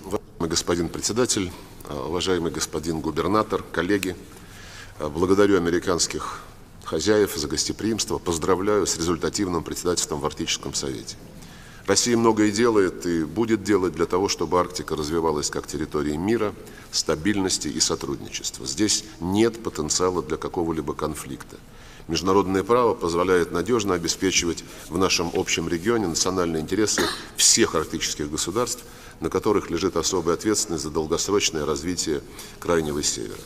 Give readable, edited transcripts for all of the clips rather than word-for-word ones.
Уважаемый господин председатель, уважаемый господин губернатор, коллеги, благодарю американских хозяев за гостеприимство, поздравляю с результативным председательством в Арктическом совете. Россия многое делает и будет делать для того, чтобы Арктика развивалась как территория мира, стабильности и сотрудничества. Здесь нет потенциала для какого-либо конфликта. Международное право позволяет надежно обеспечивать в нашем общем регионе национальные интересы всех арктических государств, на которых лежит особая ответственность за долгосрочное развитие Крайнего Севера.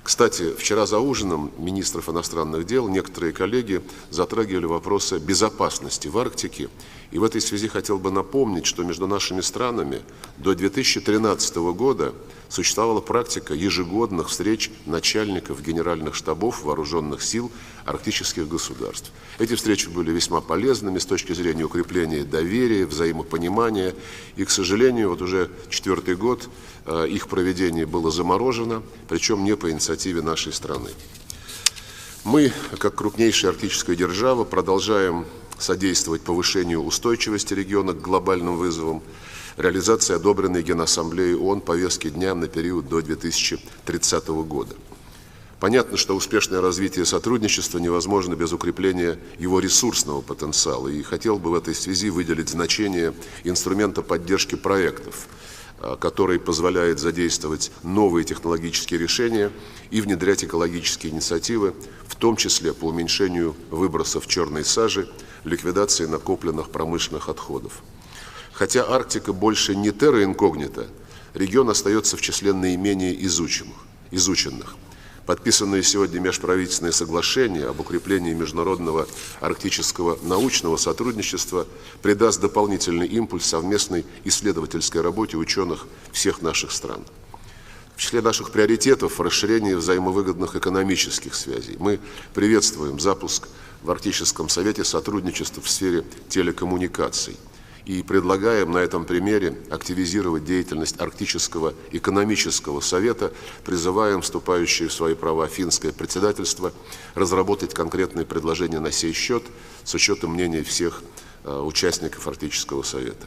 Кстати, вчера за ужином министров иностранных дел некоторые коллеги затрагивали вопросы безопасности в Арктике. И в этой связи хотел бы напомнить, что между нашими странами до 2013 года существовала практика ежегодных встреч начальников генеральных штабов вооруженных сил арктических государств. Эти встречи были весьма полезными с точки зрения укрепления доверия, взаимопонимания. И, к сожалению, вот уже 4-й год их проведение было заморожено, причем не по инициативе нашей страны. Мы, как крупнейшая арктическая держава, продолжаем содействовать повышению устойчивости региона к глобальным вызовам, реализации одобренной Генассамблеей ООН повестки дня на период до 2030 года. Понятно, что успешное развитие сотрудничества невозможно без укрепления его ресурсного потенциала. И хотел бы в этой связи выделить значение инструмента поддержки проектов, который позволяет задействовать новые технологические решения и внедрять экологические инициативы, в том числе по уменьшению выбросов черной сажи, ликвидации накопленных промышленных отходов. Хотя Арктика больше не терра инкогнита, регион остается в числе наименее изученных. Подписанные сегодня межправительственные соглашения об укреплении международного арктического научного сотрудничества придаст дополнительный импульс совместной исследовательской работе ученых всех наших стран. В числе наших приоритетов расширение взаимовыгодных экономических связей. Мы приветствуем запуск в Арктическом совете сотрудничества в сфере телекоммуникаций и предлагаем на этом примере активизировать деятельность Арктического экономического совета, призываем вступающее в свои права финское председательство разработать конкретные предложения на сей счет с учетом мнений всех участников Арктического совета.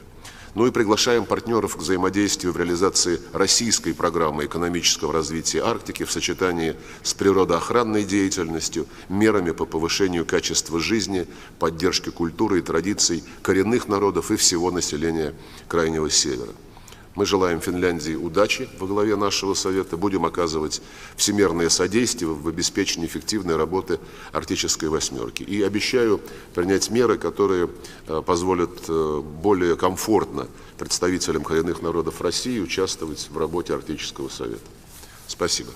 Ну и приглашаем партнеров к взаимодействию в реализации российской программы экономического развития Арктики в сочетании с природоохранной деятельностью, мерами по повышению качества жизни, поддержке культуры и традиций коренных народов и всего населения Крайнего Севера. Мы желаем Финляндии удачи во главе нашего совета, будем оказывать всемирное содействие в обеспечении эффективной работы Арктической восьмерки. И обещаю принять меры, которые позволят более комфортно представителям коренных народов России участвовать в работе Арктического совета. Спасибо.